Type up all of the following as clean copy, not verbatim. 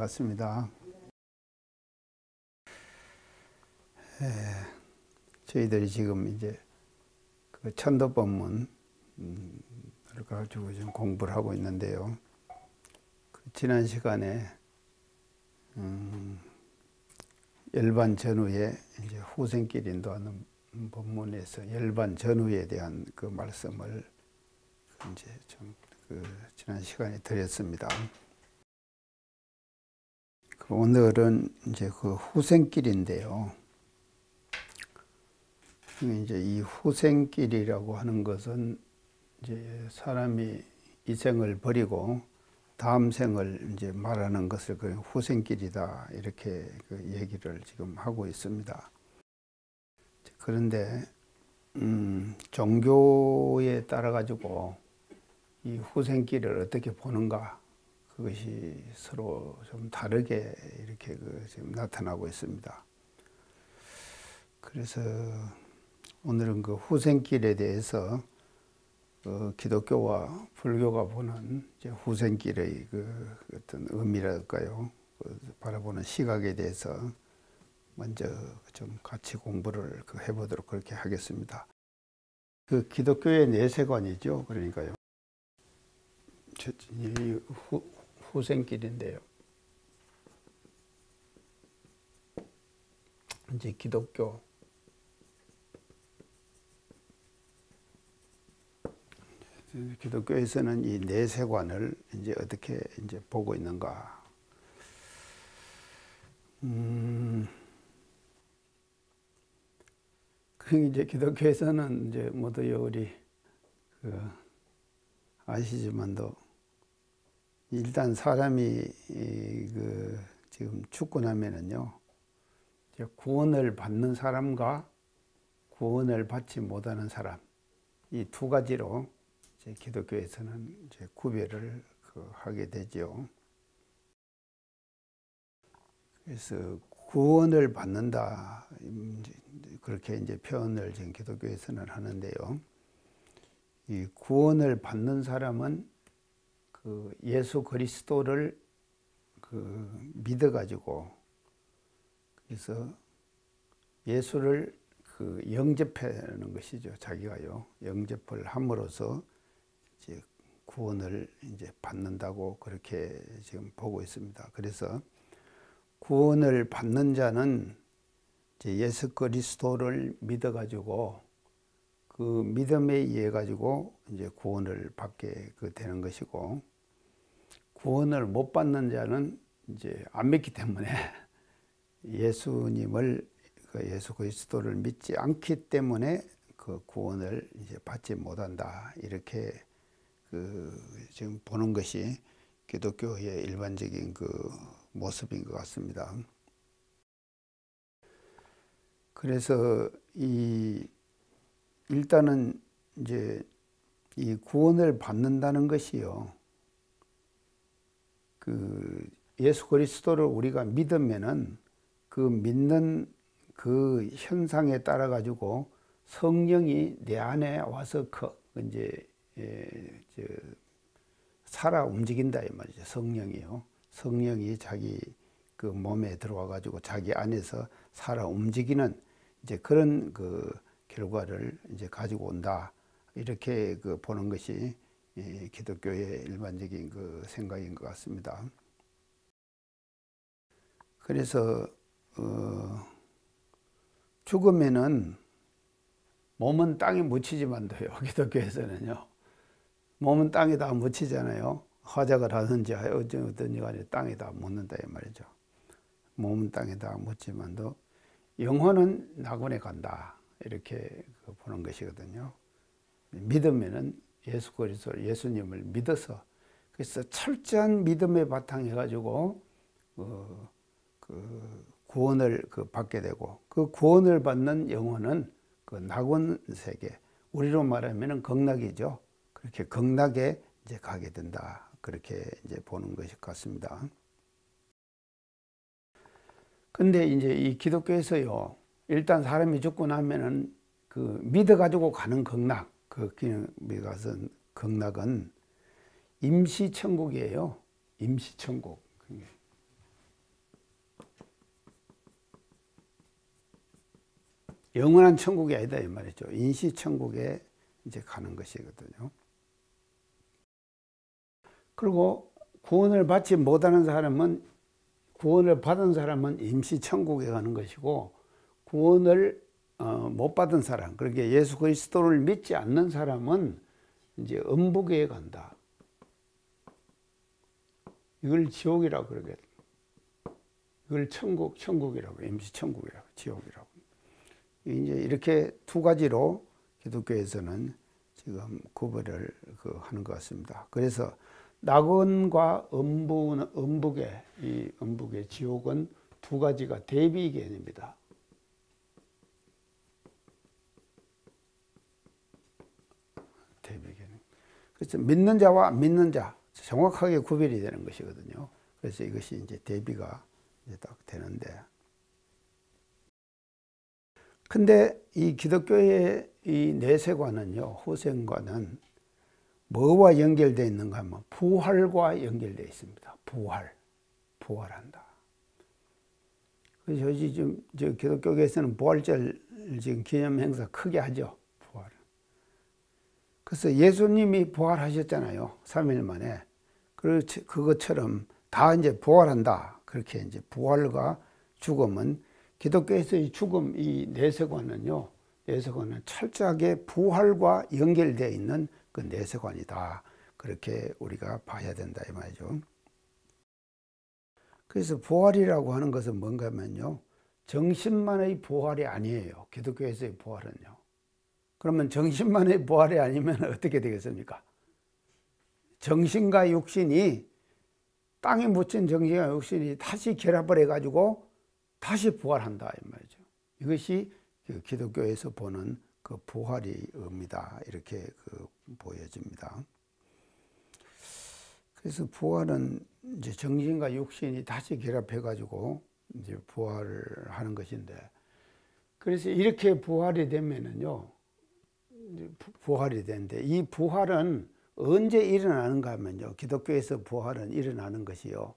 같습니다. 저희들이 지금 이제 그 천도법문을 가지고 지금 공부를 하고 있는데요. 그 지난 시간에 열반 전후에 이제 후생길 인도하는 법문에서 열반 전후에 대한 그 말씀을 이제 좀 지난 시간에 드렸습니다. 오늘은 이제 그 후생길인데요. 이제 이 후생길이라고 하는 것은 이제 사람이 이 생을 버리고 다음 생을 이제 말하는 것을 그 후생길이다 이렇게 그 얘기를 지금 하고 있습니다. 그런데 종교에 따라 가지고 이 후생길을 어떻게 보는가, 그것이 서로 좀 다르게 이렇게 지금 나타나고 있습니다. 그래서 오늘은 그 후생길에 대해서 기독교와 불교가 보는 이제 후생길의 그 어떤 의미랄까요, 바라보는 시각에 대해서 먼저 좀 같이 공부를 해보도록 그렇게 하겠습니다. 그 기독교의 내세관이죠. 그러니까요. 이 후생길인데요. 이제 기독교에서는 이 내세관을 이제 어떻게 이제 보고 있는가? 이제 기독교에서는 이제 모두 우리 아시지만도 일단 사람이 지금 죽고 나면은요, 이제 구원을 받는 사람과 구원을 받지 못하는 사람, 이 두 가지로 이제 기독교에서는 이제 구별을 하게 되죠. 그래서 구원을 받는다, 그렇게 이제 표현을 지금 기독교에서는 하는데요. 이 구원을 받는 사람은 예수 그리스도를 믿어가지고, 그래서 예수를 영접하는 것이죠. 자기가요, 영접을 함으로써 이제 구원을 이제 받는다고 그렇게 지금 보고 있습니다. 그래서 구원을 받는 자는 이제 예수 그리스도를 믿어가지고 그 믿음에 의해 가지고 이제 구원을 받게 되는 것이고, 구원을 못 받는 자는 이제 안 믿기 때문에 예수님을 예수 그리스도를 믿지 않기 때문에 그 구원을 이제 받지 못한다, 이렇게 지금 보는 것이 기독교의 일반적인 모습인 것 같습니다. 그래서 일단은 이제 이 구원을 받는다는 것이요, 예수 그리스도를 우리가 믿으면은 그 믿는 그 현상에 따라 가지고 성령이 내 안에 와서 이제 살아 움직인다 이 말이죠. 성령이요. 성령이 자기 몸에 들어와 가지고 자기 안에서 살아 움직이는 이제 그런 결과를 이제 가지고 온다, 이렇게 보는 것이 기독교의 일반적인 생각인 것 같습니다. 그래서 죽으면은 몸은 땅에 묻히지만도요, 기독교에서는요, 몸은 땅에다 묻히잖아요. 화작을 하든지 어쩐지 간에 땅에다 묻는다 이 말이죠. 몸은 땅에다 묻지만도 영혼은 낙원에 간다, 이렇게 보는 것이거든요. 믿으면은 예수 그리스도, 예수님을 믿어서, 그래서 철저한 믿음에 바탕해 가지고 구원을 받게 되고, 그 구원을 받는 영혼은 낙원 세계, 우리로 말하면은 극락이죠. 그렇게 극락에 이제 가게 된다, 그렇게 이제 보는 것이 같습니다. 근데 이제 이 기독교에서요, 일단 사람이 죽고 나면은 믿어가지고 가는 극락, 미가선 극락은 임시천국이에요. 임시천국. 영원한 천국이 아니다 이 말이죠. 인시천국에 이제 가는 것이거든요. 그리고 구원을 받지 못하는 사람은, 구원을 받은 사람은 임시천국에 가는 것이고, 구원을 못 받은 사람, 그러니까 예수 그리스도를 믿지 않는 사람은 이제 음부계에 간다. 이걸 지옥이라고 그러겠다. 이걸 천국이라고, 임시천국이라고, 지옥이라고. 이제 이렇게 두 가지로 기독교에서는 지금 구별을 하는 것 같습니다. 그래서 낙원과 음부계, 이 음부계, 지옥은 두 가지가 대비 개념입니다. 대비 개념. 그래서 믿는 자와 안 믿는 자 정확하게 구별이 되는 것이거든요. 그래서 이것이 이제 대비가 이제 딱 되는데, 근데 이 기독교의 이 내세관은요, 호생관은 뭐와 연결되어 있는가 하면 부활과 연결되어 있습니다. 부활한다. 그래서 지금 저 기독교계에서는 부활절 지금 기념 행사 크게 하죠. 부활. 그래서 예수님이 부활하셨잖아요. 3일 만에. 그것처럼 다 이제 부활한다. 그렇게 이제 부활과 죽음은, 기독교에서의 죽음, 이 내세관은요, 내세관은 철저하게 부활과 연결되어 있는 그 내세관이다. 그렇게 우리가 봐야 된다 이 말이죠. 그래서 부활이라고 하는 것은 뭔가 하면요, 정신만의 부활이 아니에요. 기독교에서의 부활은요. 그러면 정신만의 부활이 아니면 어떻게 되겠습니까? 정신과 육신이, 땅에 묻힌 정신과 육신이 다시 결합을 해가지고 다시 부활한다 이 말이죠. 이것이 기독교에서 보는 그 부활의 의미다, 이렇게 보여집니다. 그래서 부활은 이제 정신과 육신이 다시 결합해가지고 이제 부활을 하는 것인데, 그래서 이렇게 부활이 되면은요, 부활이 되는데, 이 부활은 언제 일어나는가 하면요, 기독교에서 부활은 일어나는 것이요,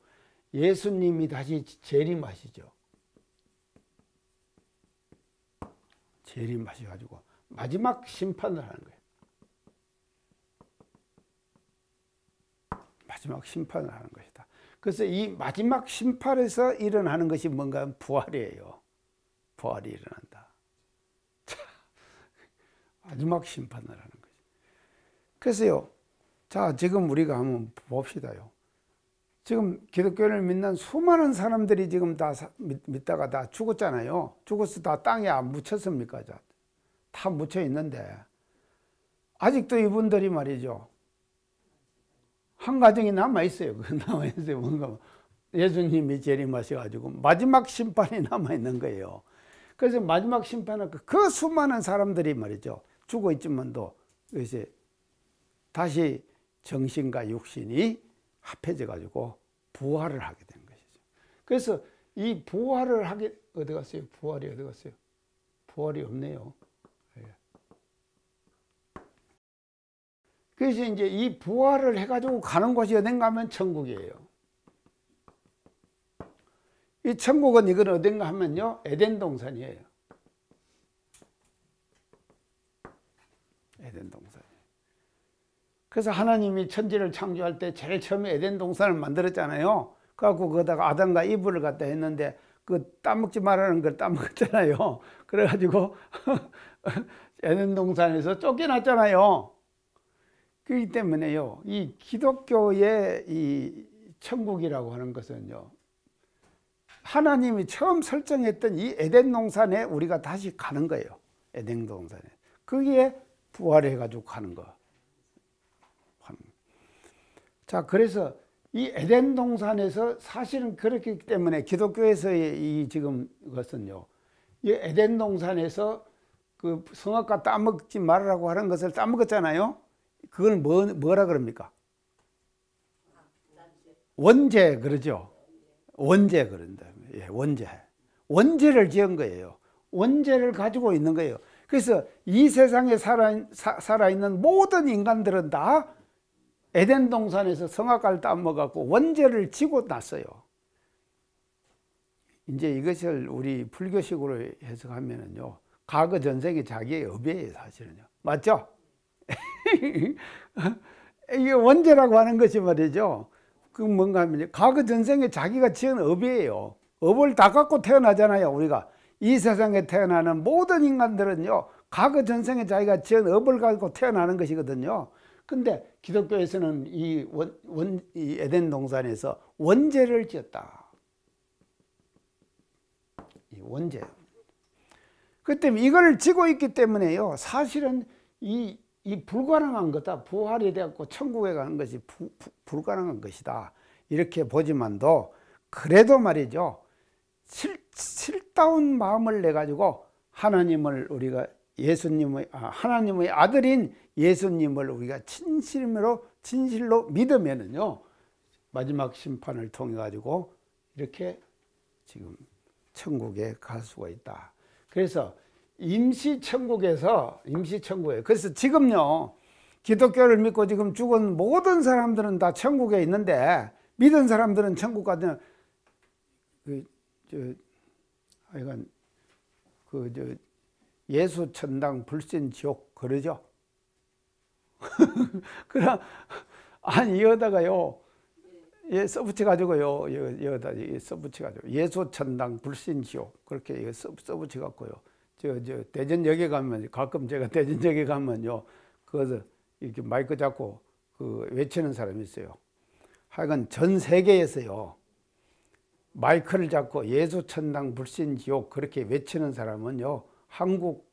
예수님이 다시 재림하시죠. 재림하셔가지고 마지막 심판을 하는 거예요. 마지막 심판을 하는 것이다. 그래서 이 마지막 심판에서 일어나는 것이 뭔가 하면 부활이에요. 부활이 일어난다. 마지막 심판을 하는 거죠. 그래서요, 자, 지금 우리가 한번 봅시다요. 지금 기독교를 믿는 수많은 사람들이 지금 다 믿다가 다 죽었잖아요. 죽어서 다 땅에 안 묻혔습니까? 다 묻혀 있는데, 아직도 이분들이 말이죠, 한 가정이 남아있어요. 남아있어요. 뭔가 예수님이 재림하셔가지고 마지막 심판이 남아있는 거예요. 그래서 마지막 심판은 그 수많은 사람들이 말이죠, 죽어 있지만도 이제 다시 정신과 육신이 합해져 가지고 부활을 하게 되는 것이죠. 그래서 이 부활을 하게, 어디 갔어요? 부활이 어디 갔어요? 부활이 없네요. 그래서 이제 이 부활을 해가지고 가는 곳이 어딘가 하면 천국이에요. 이 천국은 이건 어딘가 하면요, 에덴 동산이에요. 에덴 동산. 그래서 하나님이 천지를 창조할 때 제일 처음에 에덴 동산을 만들었잖아요. 그래갖고 거기다가 아담과 이브를 갖다 했는데 그 따먹지 말라는 걸 따먹었잖아요. 그래가지고 에덴 동산에서 쫓겨났잖아요. 그렇기 때문에요, 이 기독교의 이 천국이라고 하는 것은요, 하나님이 처음 설정했던 이 에덴 동산에 우리가 다시 가는 거예요. 에덴 동산에. 그게 부활해가지고 가는 거. 자, 그래서 이 에덴 동산에서 사실은 그렇기 때문에 기독교에서의 이 지금 것은요, 이 에덴 동산에서 그 성악과 따먹지 말라고 하는 것을 따먹었잖아요. 그걸 뭐라 그럽니까? 원죄, 그러죠. 원죄 그런다. 예, 원죄. 원죄를 지은 거예요. 원죄를 가지고 있는 거예요. 그래서 이 세상에 살아있는 모든 인간들은 다 에덴 동산에서 성악과를 따먹었고 원죄를 지고 났어요. 이제 이것을 우리 불교식으로 해석하면은요, 과거 전생에 자기의 업이에요, 사실은요. 맞죠? 이게 원죄라고 하는 것이 말이죠. 그 뭔가 하면 과거 전생에 자기가 지은 업이에요. 업을 다 갖고 태어나잖아요, 우리가. 이 세상에 태어나는 모든 인간들은요, 과거 전생에 자기가 지은 업을 가지고 태어나는 것이거든요. 근데 기독교에서는 이 에덴 동산에서 원죄를 지었다. 이 원죄. 그 때문에 이걸 지고 있기 때문에요, 사실은 이 불가능한 거다. 부활이 되었고 천국에 가는 것이 불가능한 것이다. 이렇게 보지만도 그래도 말이죠, 실다운 마음을 내 가지고 하나님을 우리가 하나님의 아들인 예수님을 우리가 진실로 믿으면은요, 마지막 심판을 통해 가지고 이렇게 지금 천국에 갈 수가 있다. 그래서 임시천국에 그래서 지금요, 기독교를 믿고 지금 죽은 모든 사람들은 다 천국에 있는데, 믿은 사람들은 천국 가면 하여간 예수 천당 불신 지옥 그러죠. 그럼 아니 여기다가요, 써붙여 가지고요, 여기다 써붙여 가지고 예수 천당 불신 지옥 그렇게 써붙여 갖고요. 대전역에 가면, 가끔 제가 대전역에 가면요, 그것을 이렇게 마이크 잡고 외치는 사람이 있어요. 하여간 전 세계에서요, 마이크를 잡고 예수 천당 불신 지옥 그렇게 외치는 사람은요, 한국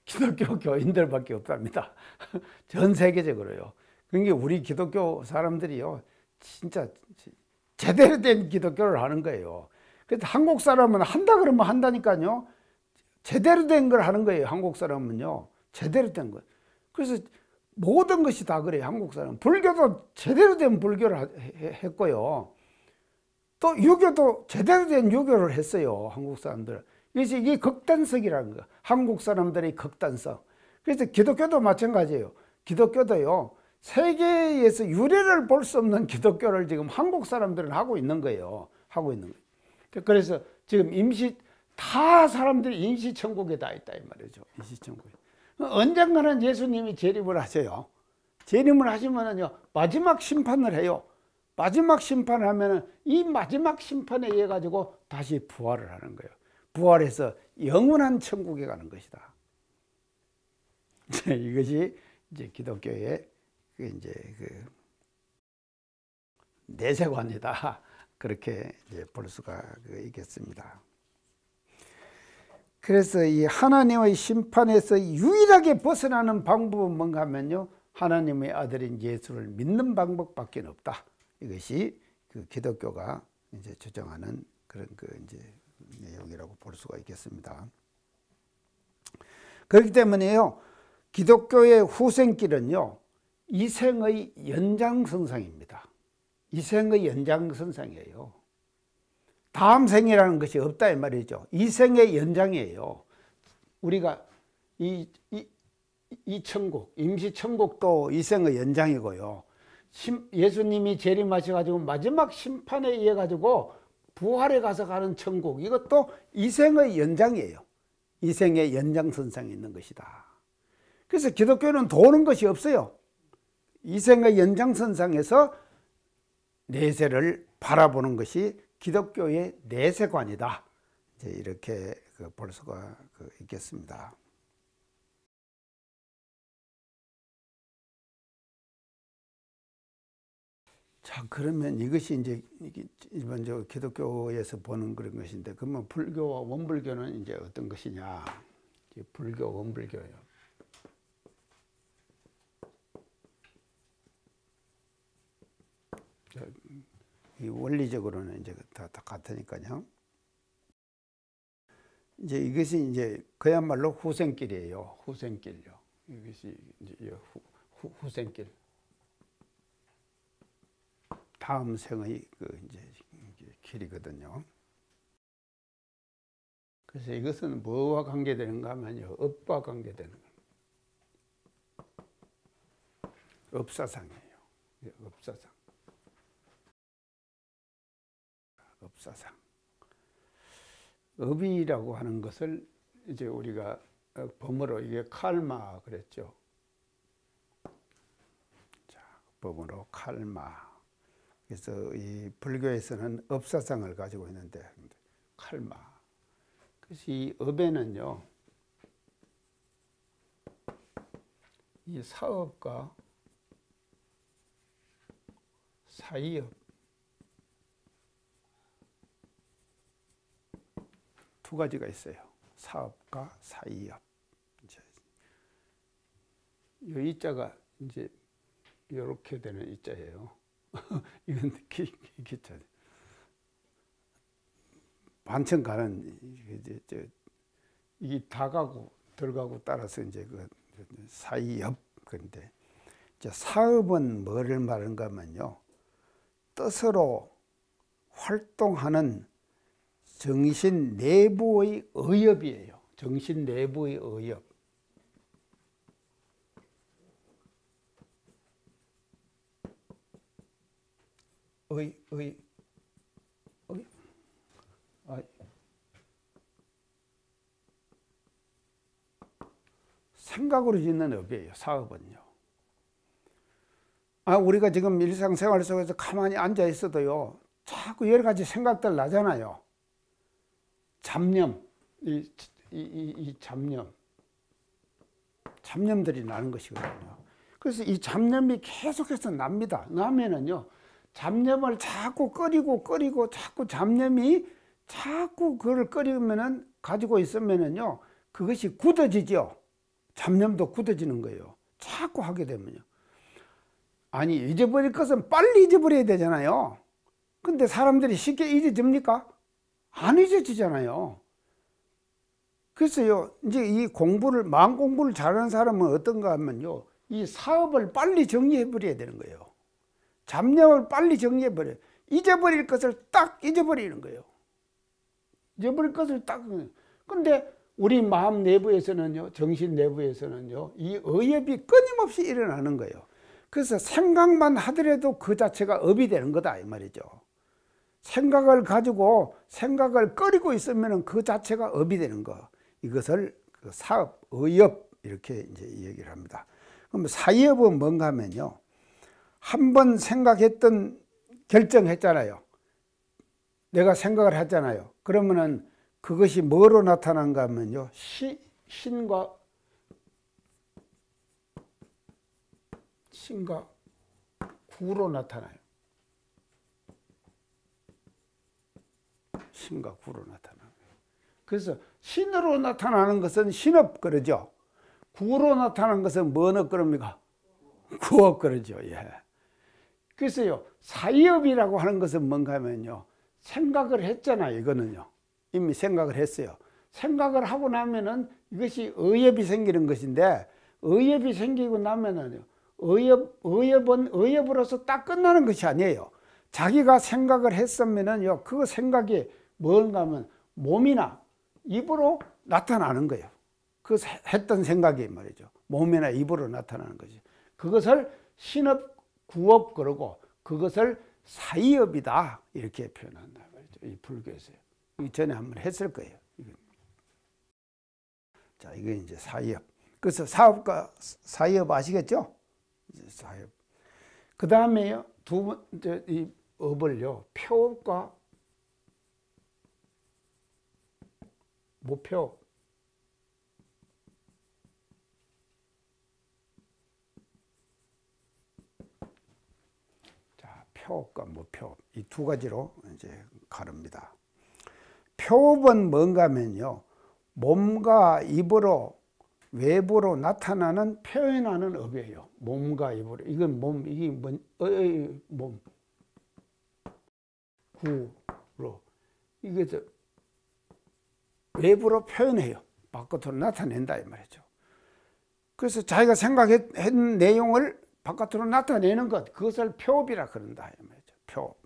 기독교 교인들밖에 없답니다. 전 세계적으로요. 그러니까 우리 기독교 사람들이요, 진짜 제대로 된 기독교를 하는 거예요. 그래서 한국 사람은 한다 그러면 한다니까요. 제대로 된 걸 하는 거예요. 한국 사람은요, 제대로 된 것. 그래서 모든 것이 다 그래요. 한국 사람. 불교도 제대로 된 불교를 했고요, 또 유교도 제대로 된 유교를 했어요, 한국 사람들. 그래서 이게 극단성이라는 거예요, 한국 사람들의 극단성. 그래서 기독교도 마찬가지예요. 기독교도요, 세계에서 유례를 볼 수 없는 기독교를 지금 한국 사람들은 하고 있는 거예요. 하고 있는 거예요. 그래서 지금 다 사람들이 임시천국에 다 있다 이 말이죠. 임시천국에. 언젠가는 예수님이 재림을 하세요. 재림을 하시면은요, 마지막 심판을 해요. 마지막 심판을 하면은 이 마지막 심판에 의해 가지고 다시 부활을 하는 거예요. 부활해서 영원한 천국에 가는 것이다. 이것이 이제 기독교의 내세관이다. 그렇게 이제 볼 수가 있겠습니다. 그래서 이 하나님의 심판에서 유일하게 벗어나는 방법은 뭔가 하면요, 하나님의 아들인 예수를 믿는 방법밖에 없다. 이것이 기독교가 이제 주장하는 그런 이제 내용이라고 볼 수가 있겠습니다. 그렇기 때문에요, 기독교의 후생길은요, 이생의 연장선상입니다. 이생의 연장선상이에요. 다음 생이라는 것이 없다 이 말이죠. 이생의 연장이에요. 우리가 이 천국, 임시천국도 이생의 연장이고요, 예수님이 재림하셔가지고 마지막 심판에 의해 가지고 부활에 가서 가는 천국, 이것도 이생의 연장이에요. 이생의 연장선상에 있는 것이다. 그래서 기독교는 도는 것이 없어요. 이생의 연장선상에서 내세를 바라보는 것이 기독교의 내세관이다. 이제 이렇게 볼 수가 있겠습니다. 자, 그러면 이것이 이제 일반적으로 기독교에서 보는 그런 것인데, 그러면 불교와 원불교는 이제 어떤 것이냐? 불교, 원불교예요. 이 원리적으로는 이제 다 같으니까요. 이제 이것이 이제 그야말로 후생길이에요. 후생길요. 이것이 이제 후생길. 다음 생의 이제 길이거든요. 그래서 이것은 뭐와 관계되는가 하면요, 업과 관계되는 거예요. 업사상이에요. 업사상. 업사상. 업이라고 하는 것을 이제 우리가 범어로 이게 칼마 그랬죠. 자, 범어로 칼마. 그래서 이 불교에서는 업사상을 가지고 있는데 칼마. 그래서 이 업에는요, 이 사업과 사이업 두 가지가 있어요. 사업과 사이업. 이 이자가 이제 이렇게 되는 이자예요. 이건 기자. 반천 가는 이 다가고 들어가고 따라서 이제 그 사이업. 그런데 사업은 뭐를 말하는가 하면요, 뜻으로 활동하는 정신 내부의 의협이에요. 정신 내부의 의협. 생각으로 짓는 업이에요, 사업은요. 우리가 지금 일상생활 속에서 가만히 앉아 있어도요, 자꾸 여러 가지 생각들 나잖아요. 잡념, 이 잡념들이 나는 것이거든요. 그래서 이 잡념이 계속해서 납니다. 나면은요, 잡념을 자꾸 끓이고 자꾸 잡념이 자꾸 그걸 끓이면은 가지고 있으면은요, 그것이 굳어지죠. 잡념도 굳어지는 거예요. 자꾸 하게 되면요. 아니, 잊어버릴 것은 빨리 잊어버려야 되잖아요. 근데 사람들이 쉽게 잊어집니까? 안 잊어지잖아요. 그래서요, 이제 이 공부를, 마음 공부를 잘하는 사람은 어떤가 하면요, 이 사업을 빨리 정리해버려야 되는 거예요. 잡념을 빨리 정리해버려요. 잊어버릴 것을 딱 잊어버리는 거예요. 잊어버릴 것을 딱. 근데 우리 마음 내부에서는요, 정신 내부에서는요, 이 의협이 끊임없이 일어나는 거예요. 그래서 생각만 하더라도 그 자체가 업이 되는 거다, 이 말이죠. 생각을 가지고 생각을 끓이고 있으면 그 자체가 업이 되는 거. 이것을 그 사업, 의협, 이렇게 이제 얘기를 합니다. 그럼 사업은 뭔가 하면요, 한번 생각했던, 결정했잖아요. 내가 생각을 했잖아요. 그러면은 그것이 뭐로 나타난가 하면요, 신과 구로 나타나요. 신과 구로 나타나요. 그래서 신으로 나타나는 것은 신업 그러죠. 구로 나타나는 것은 뭐업 그럽니까? 구업 그러죠. 예. 그래서요, 사이업이라고 하는 것은 뭔가 하면요, 생각을 했잖아요. 이거는요, 이미 생각을 했어요. 생각을 하고 나면은 이것이 의협이 생기는 것인데, 의협이 생기고 나면은요, 의협은 의협으로서 딱 끝나는 것이 아니에요. 자기가 생각을 했으면은요, 그 생각이 뭔가 하면 몸이나 입으로 나타나는 거예요. 그 했던 생각이 말이죠. 몸이나 입으로 나타나는 거지. 그것을 신업, 구업 그러고, 그것을 사이업이다, 이렇게 표현한다 말이죠. 이 불교에서요. 전에 한번 했을 거예요. 자, 이게 이제 사이업. 그래서 사업과 사이업 아시겠죠? 이제 사이업. 그 다음에요, 두 번째 이 업을요, 표업과 모표. 자, 표업과 모표업. 이 두 가지로 이제 가릅니다. 표업은 뭔가 하면요, 몸과 입으로 외부로 나타나는, 표현하는 업이에요. 몸과 입으로. 이건 몸, 이게 몸. 구로. 이게 외부로 표현해요. 바깥으로 나타낸다, 이 말이죠. 그래서 자기가 생각한 내용을 바깥으로 나타내는 것, 그것을 표업이라 그런다, 이 말이죠. 표업.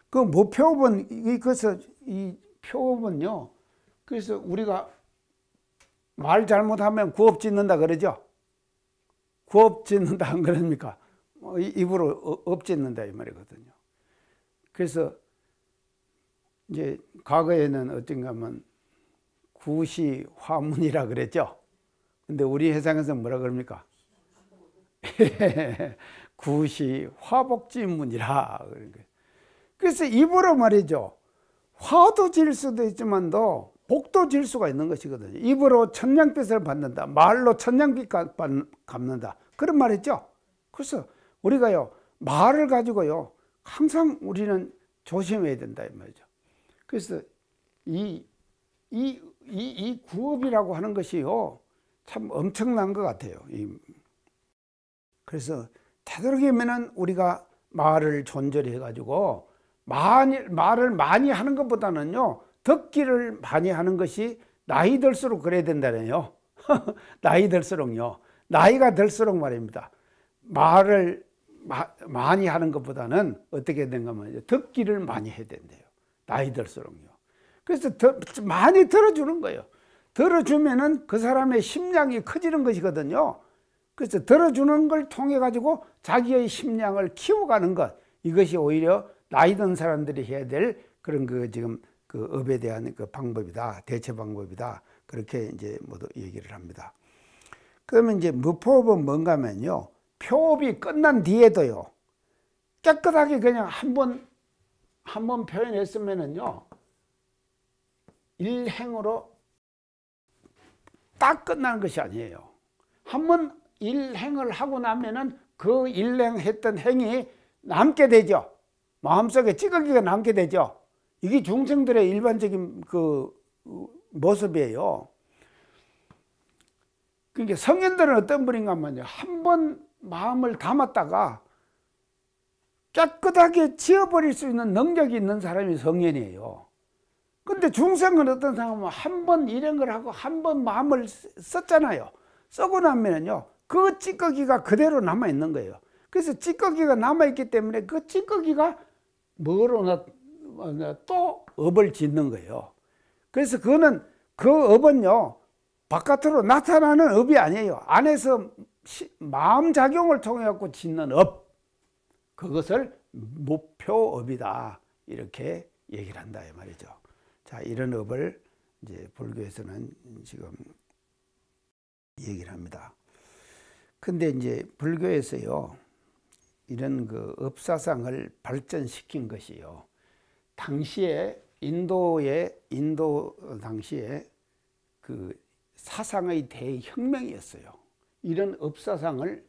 그 모표업은, 그래서 이 표업은요, 그래서 우리가 말 잘못하면 구업 짓는다 그러죠. 구업 짓는다 안 그럽니까? 입으로 업 짓는다 이 말이거든요. 그래서 이제 과거에는 어떤가 하면 구시 화문이라 그랬죠. 근데 우리 회상에서 뭐라 그럽니까? 구시 화복지문이라. 그래서 입으로 말이죠. 화도 질 수도 있지만도 복도 질 수가 있는 것이거든요. 입으로 천냥빚을 받는다. 말로 천냥빚 갚는다. 그런 말 했죠. 그래서 우리가요, 말을 가지고요, 항상 우리는 조심해야 된다 이 말이죠. 그래서 이 구업이라고 하는 것이요, 참 엄청난 것 같아요. 그래서 되도록이면은 우리가 말을 존절히 해가지고 말을 많이 하는 것보다는요, 듣기를 많이 하는 것이 나이 들수록 그래야 된다네요. 나이 들수록요. 나이가 들수록 말입니다. 말을 많이 하는 것보다는 어떻게 된가 하면 듣기를 많이 해야 된대요. 나이 들수록요. 그래서 많이 들어주는 거예요. 들어주면은 그 사람의 심량이 커지는 것이거든요. 그래서 들어주는 걸 통해 가지고 자기의 심량을 키워가는 것, 이것이 오히려 나이 든 사람들이 해야 될 그런 지금 그 업에 대한 그 방법이다, 대처 방법이다, 그렇게 이제 모두 얘기를 합니다. 그러면 이제 무포업은 뭔가 하면요, 표업이 끝난 뒤에도요, 깨끗하게 그냥 한 번 표현했으면은요, 일행으로 딱 끝나는 것이 아니에요. 한 번 일행을 하고 나면은 그 일행했던 행이 남게 되죠. 마음속에 찌꺼기가 남게 되죠. 이게 중생들의 일반적인 그 모습이에요. 그러니까 성현들은 어떤 분인가 하면요, 한 번 마음을 담았다가 깨끗하게 지워버릴 수 있는 능력이 있는 사람이 성현이에요. 근데 중생은 어떤 사람은 한 번 일행을 하고 한 번 마음을 썼잖아요. 쓰고 나면요, 그 찌꺼기가 그대로 남아 있는 거예요. 그래서 찌꺼기가 남아 있기 때문에 그 찌꺼기가 뭐로 또 업을 짓는 거예요. 그래서 그 업은요, 바깥으로 나타나는 업이 아니에요. 안에서 마음작용을 통해 갖고 짓는 업, 그것을 무표업이다, 이렇게 얘기를 한다 이 말이죠. 자, 이런 업을 이제 불교에서는 지금 얘기를 합니다. 근데 이제 불교에서요, 이런 그 업사상을 발전시킨 것이요, 당시에 인도 당시에 그 사상의 대혁명이었어요. 이런 업사상을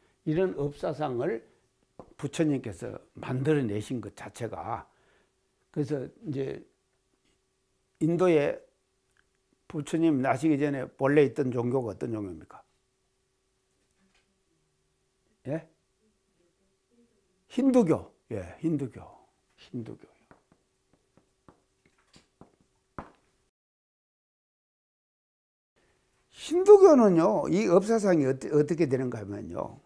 부처님께서 만들어내신 것 자체가. 그래서 이제 인도에 부처님 나시기 전에 본래 있던 종교가 어떤 종교입니까? 예? 힌두교. 예, 힌두교. 힌두교는요, 이 업사상이 어떻게 되는가 하면요,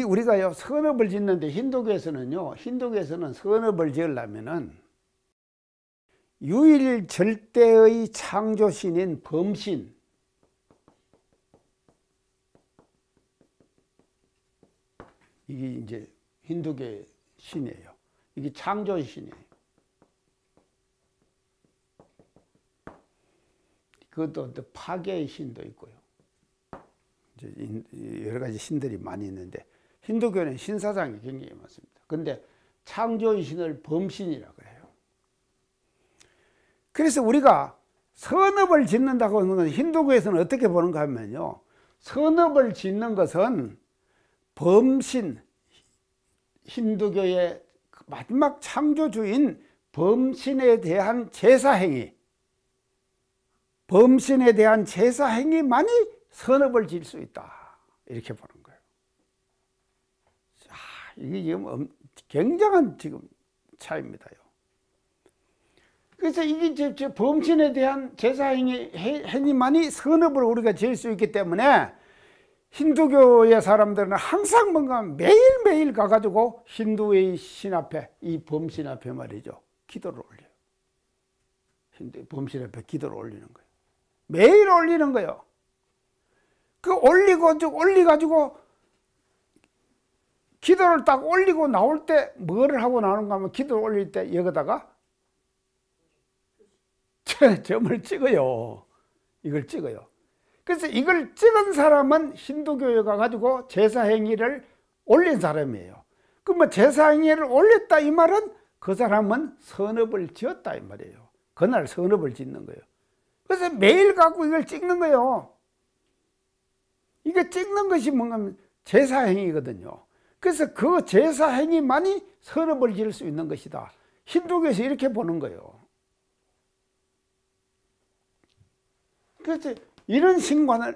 우리가요, 선업을 짓는데 힌두교에서는 선업을 지으려면은 유일 절대의 창조신인 범신, 이게 이제 힌두교의 신이에요. 이게 창조신이에요. 그것도 파괴의 신도 있고요. 이제 여러 가지 신들이 많이 있는데, 힌두교는 신사상이 굉장히 많습니다. 근데 창조의 신을 범신이라고 그래요. 그래서 우리가 선업을 짓는다고 하는, 힌두교에서는 어떻게 보는가 하면요, 선업을 짓는 것은 범신, 힌두교의 마지막 창조주인 범신에 대한 제사행위, 범신에 대한 제사행위만이 선업을 질 수 있다, 이렇게 보는 거예요. 자, 이게 지금 굉장한 지금 차이입니다요. 그래서 이게 범신에 대한 제사행위만이 선업을 우리가 지을 수 있기 때문에 힌두교의 사람들은 항상 뭔가 매일매일 가가지고 힌두의 신 앞에, 이 범신 앞에 말이죠, 기도를 올려요. 범신 앞에 기도를 올리는 거예요. 매일 올리는 거예요. 그 올려가지고 기도를 딱 올리고 나올 때 뭐를 하고 나오는가 하면 기도를 올릴 때 여기다가 점을 찍어요. 이걸 찍어요. 그래서 이걸 찍은 사람은 힌두교회가 가지고 제사행위를 올린 사람이에요. 그러면 제사행위를 올렸다 이 말은 그 사람은 선업을 지었다 이 말이에요. 그날 선업을 짓는 거예요. 그래서 매일 갖고 이걸 찍는 거예요. 이게 찍는 것이 뭔가 하면 제사행위거든요. 그래서 그 제사행위만이 선업을 지을 수 있는 것이다. 힌두교에서 이렇게 보는 거예요. 그래서 이런 신관을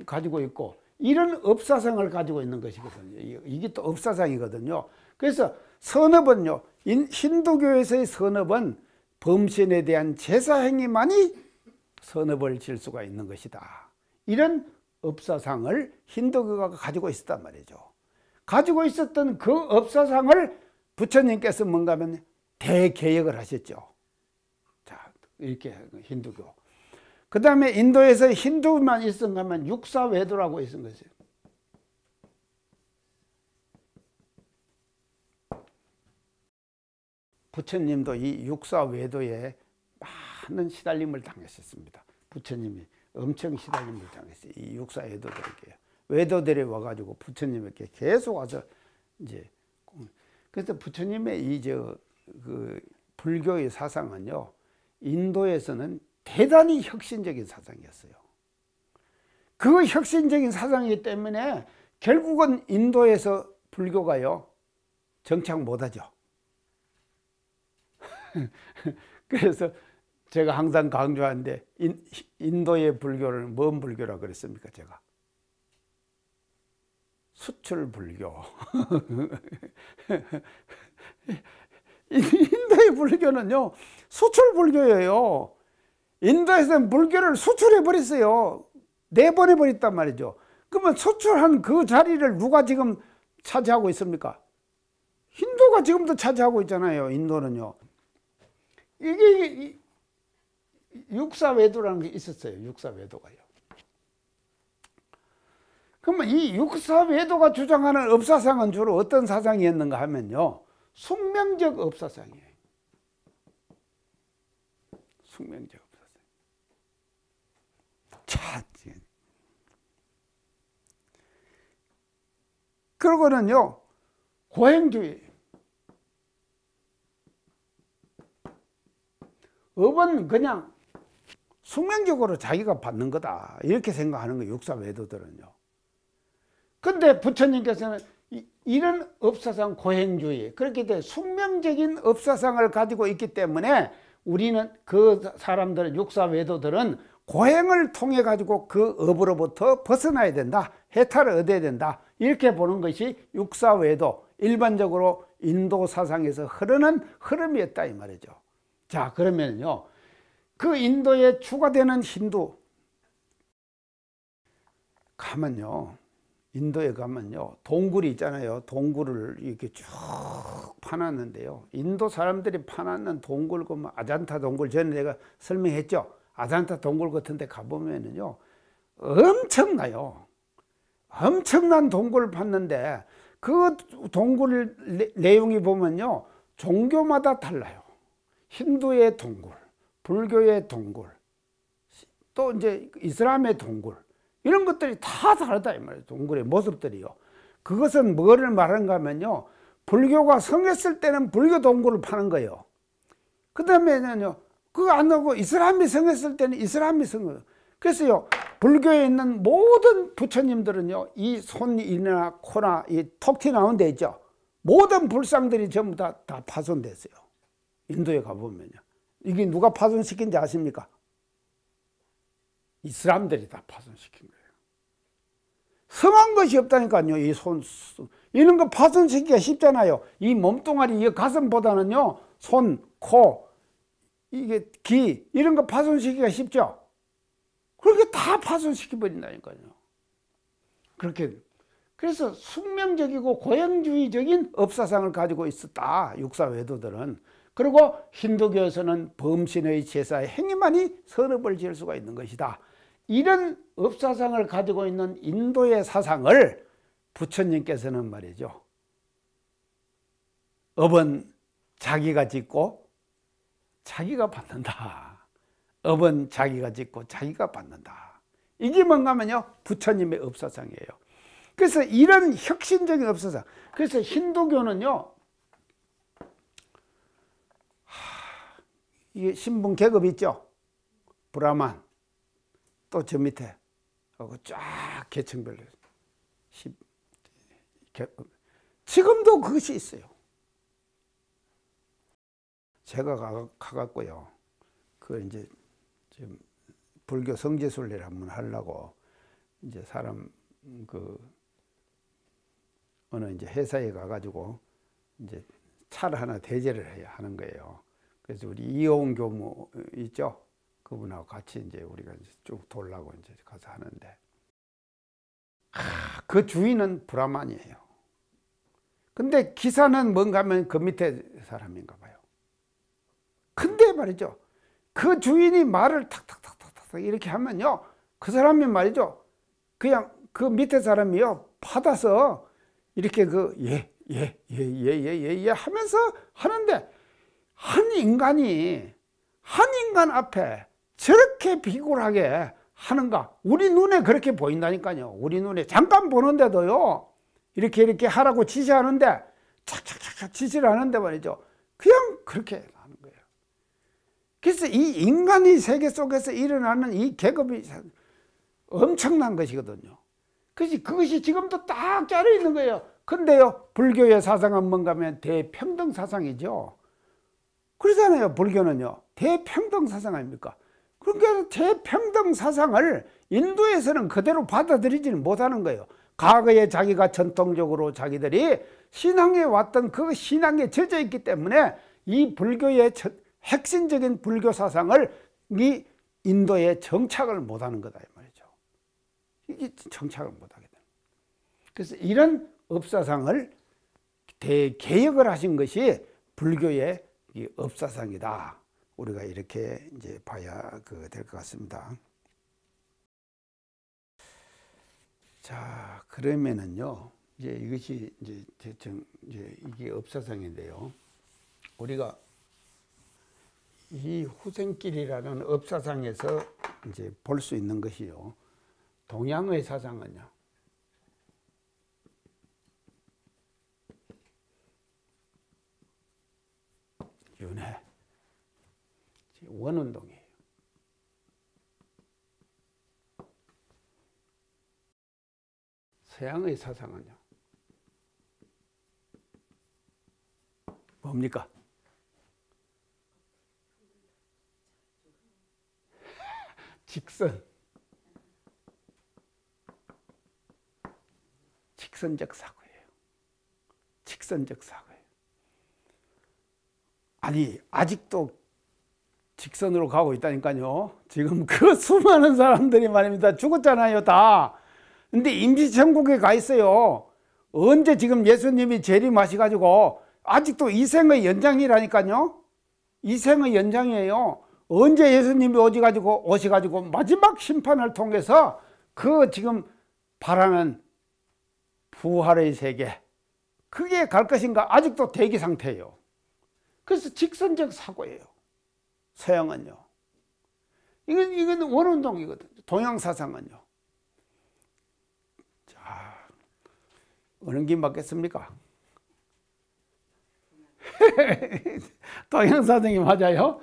가지고 있고 이런 업사상을 가지고 있는 것이거든요. 이게 또 업사상이거든요. 그래서 선업은요, 힌두교에서의 선업은 범신에 대한 제사행위만이 선업을 질 수가 있는 것이다. 이런 업사상을 힌두교가 가지고 있었단 말이죠. 가지고 있었던 그 업사상을 부처님께서 뭔가 하면 대개혁을 하셨죠. 자, 이렇게 힌두교. 그 다음에 인도에서 힌두만 있었는가 하면 육사외도라고 있은 것이에요. 부처님도 이 육사외도에 많은 시달림을 당하셨습니다. 부처님이 엄청 시달림을 당했어요. 이 육사외도들에게. 외도들이 와가지고 부처님에게 계속 와서 이제. 그래서 부처님의 그 불교의 사상은요, 인도에서는 대단히 혁신적인 사상이었어요. 그 혁신적인 사상이기 때문에 결국은 인도에서 불교가요, 정착 못하죠. 그래서 제가 항상 강조하는데 인도의 불교를 뭔 불교라고 그랬습니까? 제가 수출불교. 인도의 불교는요, 수출불교예요. 인도에서는 불교를 수출해버렸어요. 내보내버렸단 말이죠. 그러면 수출한 그 자리를 누가 지금 차지하고 있습니까? 힌두가 지금도 차지하고 있잖아요. 인도는요. 이게 육사외도라는 게 있었어요. 육사외도가요. 그러면 이 육사외도가 주장하는 업사상은 주로 어떤 사상이었는가 하면요, 숙명적 업사상이에요. 숙명적 업사상. 자, 그러고는요, 고행주의. 업은 그냥 숙명적으로 자기가 받는 거다, 이렇게 생각하는 거예요. 육사외도들은요. 근데 부처님께서는 이런 업사상 고행주의, 그렇게 돼 숙명적인 업사상을 가지고 있기 때문에 우리는 그 사람들, 육사외도들은 고행을 통해 가지고 그 업으로부터 벗어나야 된다, 해탈을 얻어야 된다, 이렇게 보는 것이 육사외도, 일반적으로 인도 사상에서 흐르는 흐름이었다 이 말이죠. 자, 그러면요, 그 인도에 추가되는 힌두 가면요, 인도에 가면요, 동굴이 있잖아요. 동굴을 이렇게 쭉 파놨는데요, 인도 사람들이 파놨는 동굴, 그 아잔타 동굴, 전에 내가 설명했죠. 아잔타 동굴 같은 데 가보면은요, 엄청나요. 엄청난 동굴을 팠는데 그 동굴 내용이 보면요, 종교마다 달라요. 힌두의 동굴, 불교의 동굴, 또 이제 이슬람의 동굴, 이런 것들이 다 다르다 이 말이에요. 동굴의 모습들이요. 그것은 뭐를 말하는가 하면요, 불교가 성했을 때는 불교 동굴을 파는 거예요. 그 다음에는요, 그거 안 하고 이슬람이 성했을 때는 이슬람이 성해요. 그래서요, 불교에 있는 모든 부처님들은요, 이 손이나 코나 이 톡 튀나온 데 있죠, 모든 불상들이 전부 다 파손됐어요. 인도에 가보면요. 이게 누가 파손시킨지 아십니까? 이 사람들이 다 파손시킨 거예요. 성한 것이 없다니까요. 이 이런 거 파손시키기가 쉽잖아요. 이 몸뚱아리, 이 가슴보다는요, 손, 코, 이게 귀, 이런 거 파손시키기가 쉽죠. 그렇게 다 파손시켜버린다니까요. 그렇게. 그래서 숙명적이고 고행주의적인 업사상을 가지고 있었다, 육사외도들은. 그리고 힌두교에서는 범신의 제사의 행위만이 선업을 지을 수가 있는 것이다. 이런 업사상을 가지고 있는 인도의 사상을 부처님께서는 말이죠, 업은 자기가 짓고 자기가 받는다. 업은 자기가 짓고 자기가 받는다. 이게 뭔가 하면요, 부처님의 업사상이에요. 그래서 이런 혁신적인 업사상, 그래서 힌두교는요, 이게 신분 계급 있죠. 브라만, 또 저 밑에 하고 쫙 계층별로 지금도 그것이 있어요. 제가 가갖고요, 그 이제 지금 불교 성지순례를 한번 하려고 이제 사람 그 어느 이제 회사에 가가지고 이제 차를 하나 대제를 해야 하는 거예요. 그래서 우리 이용 교무 있죠? 그분하고 같이 이제 우리가 이제 쭉 돌라고 이제 가서 하는데, 그 주인은 브라만이에요. 근데 기사는 뭔가 하면 그 밑에 사람인가 봐요. 근데 말이죠, 그 주인이 말을 탁탁탁탁탁 이렇게 하면요, 그 사람이 말이죠, 그냥 그 밑에 사람이요, 받아서 이렇게 그 예 하면서 하는데, 한 인간 앞에 저렇게 비굴하게 하는가? 우리 눈에 그렇게 보인다니까요. 우리 눈에 잠깐 보는데도요, 이렇게 하라고 지시하는데, 착착착착 지시를 하는데 말이죠, 그냥 그렇게 하는 거예요. 그래서 이 인간의 세계 속에서 일어나는 이 계급이 엄청난 것이거든요. 그것이 지금도 딱 짜려 있는 거예요. 근데요, 불교의 사상은 뭔가 하면 대평등 사상이죠. 그러잖아요. 불교는요, 대평등 사상 아닙니까? 그러니까 대평등 사상을 인도에서는 그대로 받아들이지는 못하는 거예요. 과거에 자기가 전통적으로 자기들이 신앙에 왔던 그 신앙에 젖어 있기 때문에 이 불교의 핵심적인 불교 사상을 이 인도에 정착을 못하는 거다 이 말이죠. 이게 정착을 못하게 되는. 그래서 이런 업사상을 대개혁을 하신 것이 불교의 이 업사상이다. 우리가 이렇게 이제 봐야 될 것 같습니다. 자, 그러면은요, 이제 이것이 이제 대충 이제 이게 업사상인데요. 우리가 이 후생길이라는 업사상에서 이제 볼 수 있는 것이요, 동양의 사상은요, 윤회, 원운동이에요. 서양의 사상은요, 뭡니까? 직선적 사고예요. 직선적 사고예요. 아니, 아직도 직선으로 가고 있다니까요. 지금 그 수많은 사람들이 말입니다. 죽었잖아요, 다. 근데 임시천국에 가 있어요. 언제 지금 예수님이 재림하셔가지고 아직도 이생의 연장이라니까요. 이생의 연장이에요. 언제 예수님이 오셔가지고 마지막 심판을 통해서 그 지금 바라는 부활의 세계, 그게 갈 것인가? 아직도 대기 상태예요. 그래서 직선적 사고예요. 서양은요. 이건 원운동이거든요. 동양 사상은요. 자, 어느 길 맞겠습니까? 동양 사상이 맞아요?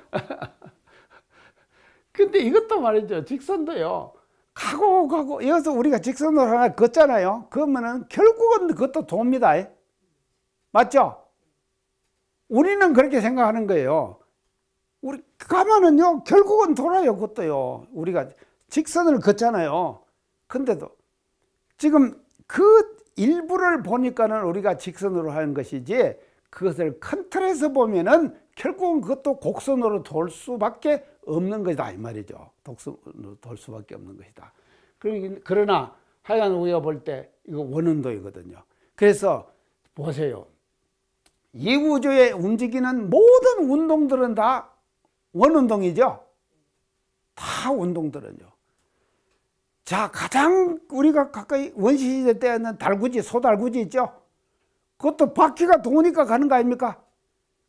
근데 이것도 말이죠. 직선도요. 가고 여기서 우리가 직선으로 하나 걷잖아요. 그러면은 결국은 그것도 돕니다. 맞죠? 우리는 그렇게 생각하는 거예요. 우리 가면은요, 결국은 돌아요. 그것도요. 우리가 직선을 걷잖아요. 근데도 지금 그 일부를 보니까는 우리가 직선으로 하는 것이지, 그것을 큰 틀에서 보면은 결국은 그것도 곡선으로 돌 수밖에 없는 것이다 이 말이죠. 곡선으로 돌 수밖에 없는 것이다. 그러나 하여간 우리가 볼 때 이거 원운동이거든요. 그래서 보세요. 이 우주에 움직이는 모든 운동들은 다 원운동이죠. 다 운동들은요. 자, 가장 우리가 가까이 원시시대 때는 달구지, 소달구지 있죠? 그것도 바퀴가 도니까 가는 거 아닙니까?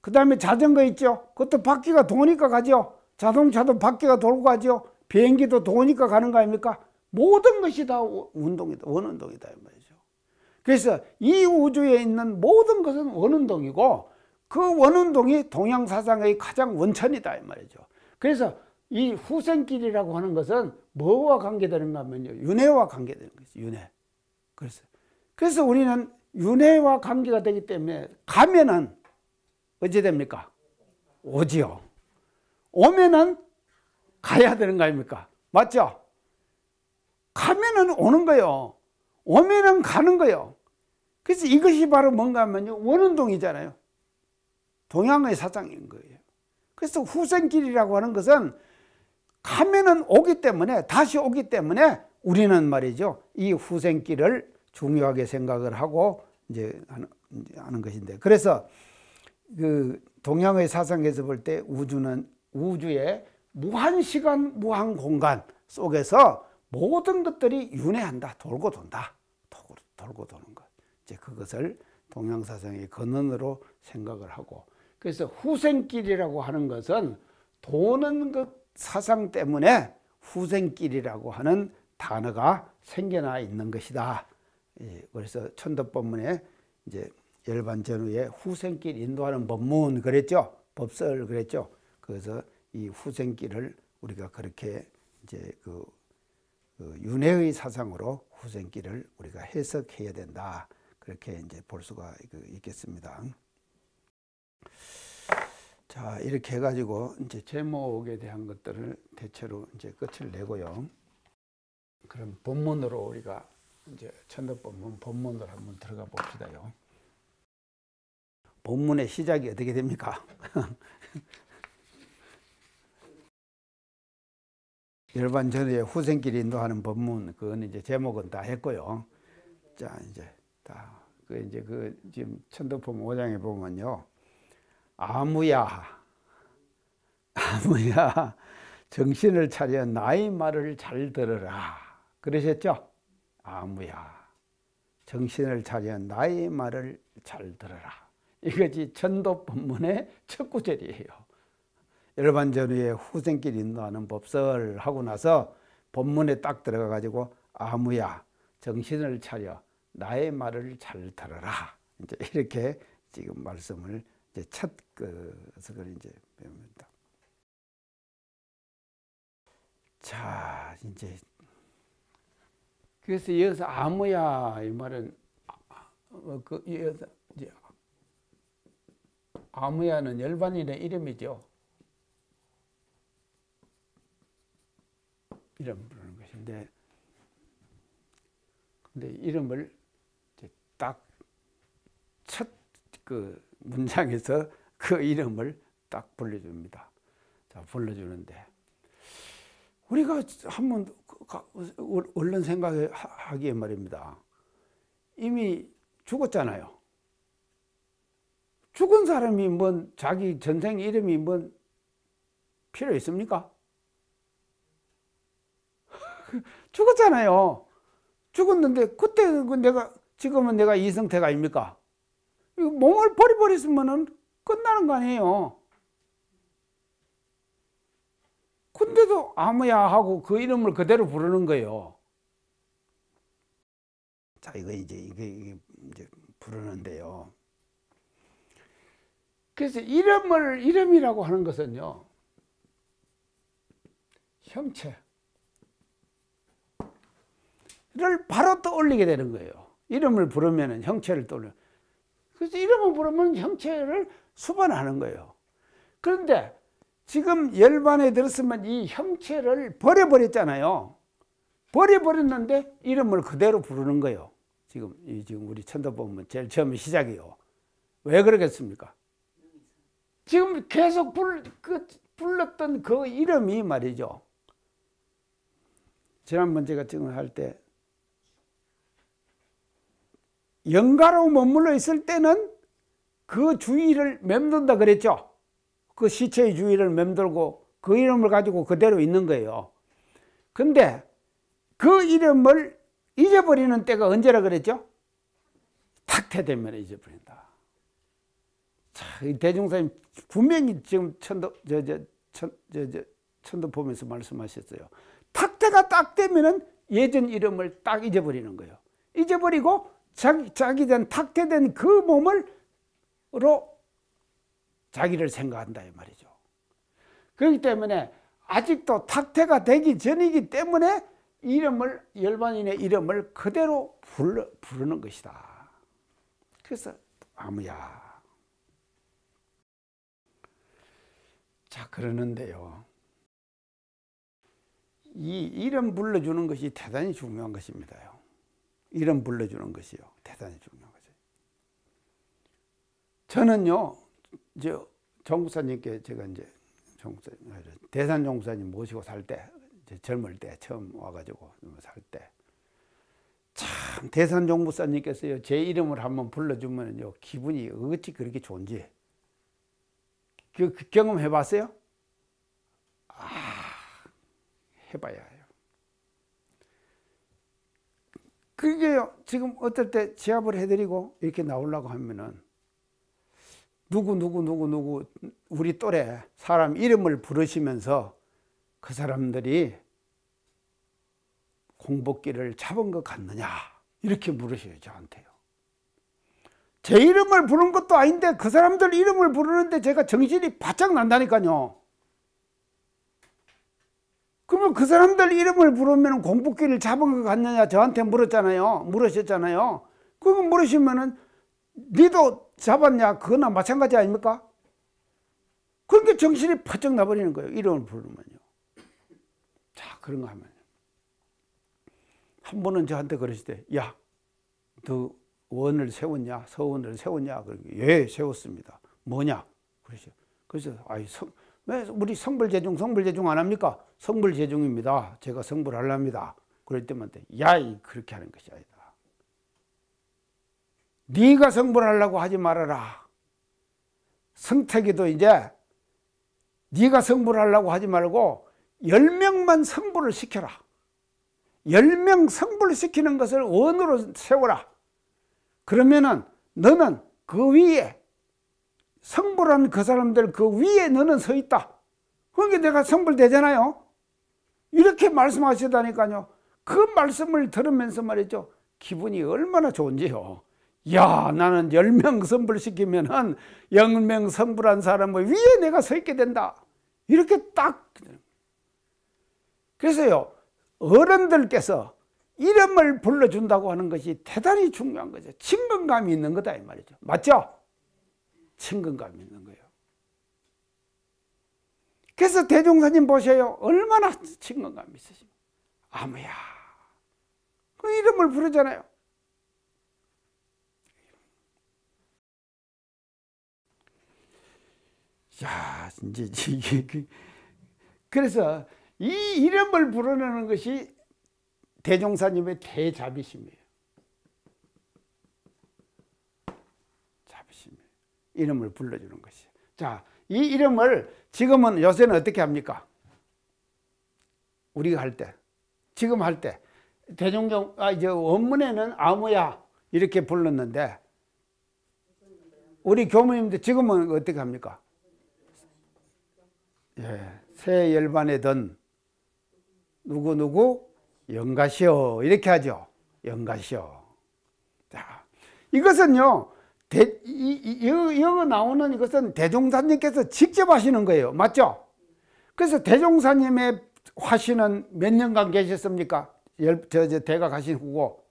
그 다음에 자전거 있죠? 그것도 바퀴가 도니까 가죠? 자동차도 바퀴가 돌고 가죠? 비행기도 도니까 가는 거 아닙니까? 모든 것이 다 운동이다, 원운동이다 이 말이죠. 그래서 이 우주에 있는 모든 것은 원운동이고 그 원운동이 동양사상의 가장 원천이다 이 말이죠. 그래서 이 후생길이라고 하는 것은 뭐와 관계되는가 하면요, 윤회와 관계되는 거죠. 윤회. 그래서 우리는 윤회와 관계가 되기 때문에 가면은 어찌 됩니까? 오지요. 오면은 가야 되는 거 아닙니까? 맞죠? 가면은 오는 거요. 오면은 가는 거요. 그래서 이것이 바로 뭔가 하면요, 원운동이잖아요. 동양의 사상인 거예요. 그래서 후생길이라고 하는 것은 가면은 오기 때문에, 다시 오기 때문에 우리는 말이죠, 이 후생길을 중요하게 생각을 하고 이제 하는 것인데, 그래서 그 동양의 사상에서 볼 때 우주는 우주의 무한 시간, 무한 공간 속에서 모든 것들이 윤회한다, 돌고 돈다, 돌고 도는 것. 이제 그것을 동양 사상의 근원으로 생각을 하고, 그래서 후생길이라고 하는 것은 도는 것 사상 때문에 후생길이라고 하는 단어가 생겨나 있는 것이다. 그래서 천도법문에 이제 열반전후에 후생길 인도하는 법문 그랬죠. 법설 그랬죠. 그래서 이 후생길을 우리가 그렇게 이제 그 윤회의 사상으로 후생길을 우리가 해석해야 된다. 그렇게 이제 볼 수가 있겠습니다. 자, 이렇게 해가지고 이제 제목에 대한 것들을 대체로 이제 끝을 내고요. 그럼 본문으로 우리가 이제 천도법문 본문으로 한번 들어가 봅시다요. 본문의 시작이 어떻게 됩니까? 열반전후에 후생길 인도하는 법문, 그건 이제 제목은 다 했고요. 자, 이제 다 지금 천도법 5장에 보면요. 아무야 정신을 차려 나의 말을 잘 들으라 그러셨죠? 아무야 정신을 차려 나의 말을 잘 들으라, 이것이 천도법문의 첫 구절이에요. 열반전후에 후생길 인도하는 법설 하고 나서 본문에 딱 들어가 가지고 아무야 정신을 차려 나의 말을 잘 들으라, 이제 이렇게 지금 말씀을 이제 첫 것을 이제 배웁니다. 자, 이제 그래서 이어서 아무야 이 말은 이제 아무야는 열반인의 이름이죠. 이름 부르는 것인데, 근데 이름을 딱 첫 문장에서 그 이름을 딱 불러줍니다. 자, 불러주는데 우리가 한번 얼른 생각하기에 말입니다. 이미 죽었잖아요. 죽은 사람이 뭔 자기 전생 이름이 뭔 필요 있습니까? 죽었잖아요. 죽었는데 그때 지금은 내가 이성태가 아닙니까? 몸을 버려버렸으면 끝나는 거 아니에요. 근데도 아무야 하고 그 이름을 그대로 부르는 거예요. 자, 이게 이제 부르는데요. 그래서 이름이라고 하는 것은요, 형체를 바로 떠올리게 되는 거예요. 이름을 부르면 형체를 떠올려. 그래서 이름을 부르면 형체를 수반하는 거예요. 그런데 지금 열반에 들었으면 이 형체를 버려버렸잖아요. 버려버렸는데 이름을 그대로 부르는 거예요. 지금 우리 천도법문 제일 처음 시작이요. 왜 그러겠습니까? 지금 계속 불렀던 그 이름이 말이죠. 지난번 제가 지금 할 때 영가로 머물러 있을 때는 그 주위를 맴돈다 그랬죠. 그 시체의 주위를 맴돌고 그 이름을 가지고 그대로 있는 거예요. 근데 그 이름을 잊어버리는 때가 언제라 그랬죠? 탁태되면 잊어버린다. 자, 이 대종사님 분명히 지금 천도 보면서 말씀하셨어요. 탁태가 딱 되면은 예전 이름을 딱 잊어버리는 거예요. 잊어버리고 자기 된 탁태된 그 몸으로 자기를 생각한다 이 말이죠. 그렇기 때문에 아직도 탁태가 되기 전이기 때문에 이름을, 열반인의 이름을 그대로 부르는 것이다. 그래서 아무야. 자, 그러는데요, 이 이름 불러주는 것이 대단히 중요한 것입니다요. 이름 불러주는 것이요, 대단히 중요한 것이에요. 저는요, 정국사님께 제가 이제 대산 정국사님 모시고 살 때, 젊을 때 처음 와가지고 살 때, 참 대산 정국사님께서요 제 이름을 한번 불러주면요 기분이 어찌 그렇게 좋은지 그 경험해 봤어요? 해봐야 해요. 그게요, 지금 어떨 때 제압을 해드리고 이렇게 나오려고 하면은 누구 우리 또래 사람 이름을 부르시면서 그 사람들이 공복기를 잡은 것 같느냐 이렇게 물으셔요, 저한테요. 제 이름을 부른 것도 아닌데 그 사람들 이름을 부르는데 제가 정신이 바짝 난다니까요. 그러면 그 사람들 이름을 부르면 공복기를 잡은 것 같느냐 저한테 물으셨잖아요. 그거 물으시면은 니도 잡았냐 그거나 마찬가지 아닙니까? 그러니까 정신이 바짝 나버리는 거예요, 이름을 부르면요. 자, 그런가 하면 한 번은 저한테 그러시대. 야, 너 원을 세웠냐? 서원을 세웠냐? 예, 세웠습니다. 뭐냐? 그래서 왜 우리 성불제중 안 합니까? 성불제중입니다. 제가 성불하렵니다. 그럴 때만 야, 그렇게 하는 것이 아니다. 네가 성불하려고 하지 말아라. 성택이도 이제 네가 성불하려고 하지 말고 10명만 성불을 시켜라. 10명 성불시키는 것을 원으로 세워라. 그러면은 너는 그 위에 성불한 그 사람들 그 위에 너는 서 있다. 그러니까 내가 성불되잖아요. 이렇게 말씀하시다니까요. 그 말씀을 들으면서 말이죠, 기분이 얼마나 좋은지요. 야, 나는 10명 성불시키면은 0명 성불한 사람을 위에 내가 서 있게 된다. 이렇게 딱. 그래서요, 어른들께서 이름을 불러준다고 하는 것이 대단히 중요한 거죠. 친근감이 있는 거다 이 말이죠. 맞죠? 친근감이 있는 거예요. 그래서 대종사님 보세요. 얼마나 친근감이 있으십니까? 아무야. 그 이름을 부르잖아요. 야, 이제 그래서 이 이름을 부르는 것이 대종사님의 대자비심이에요. 자비심이에요. 이름을 불러주는 것이에요. 자, 이 이름을 지금은 요새는 어떻게 합니까? 우리가 할 때, 지금 할 때 대종경 이제 원문에는 아무야 이렇게 불렀는데 우리 교무님들 지금은 어떻게 합니까? 예, 새 열반에 누구 영가시오 이렇게 하죠. 영가시오. 자, 이것은요, 여기 나오는 이것은 대종사님께서 직접 하시는 거예요. 맞죠? 그래서 대종사님의 화신은 몇 년간 계셨습니까? 대가 가신 후고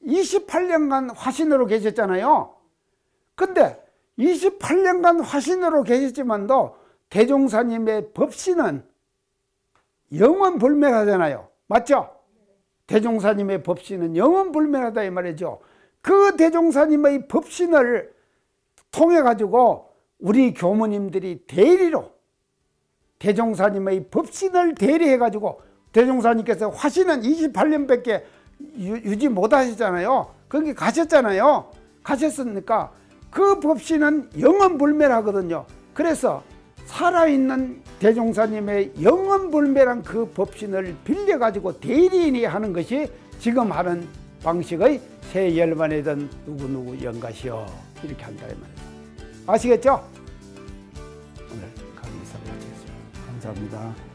28년간 화신으로 계셨잖아요. 근데 28년간 화신으로 계셨지만도 대종사님의 법신은 영원불멸하잖아요. 맞죠? 대종사님의 법신은 영원불멸하다 이 말이죠. 그 대종사님의 법신을 통해 가지고 우리 교무님들이 대리로 대종사님의 법신을 대리해 가지고 대종사님께서 화신은 28년밖에 유지 못 하셨잖아요. 거기 가셨잖아요. 가셨으니까 그 법신은 영원불멸하거든요. 그래서 살아있는 대종사님의 영원불멸한 그 법신을 빌려가지고 대리인이 하는 것이 지금 하는 방식의 새 열반이든 누구누구 영가시오 이렇게 한다 이 말이에요. 아시겠죠? 오늘 강의 이상 마치겠습니다. 감사합니다.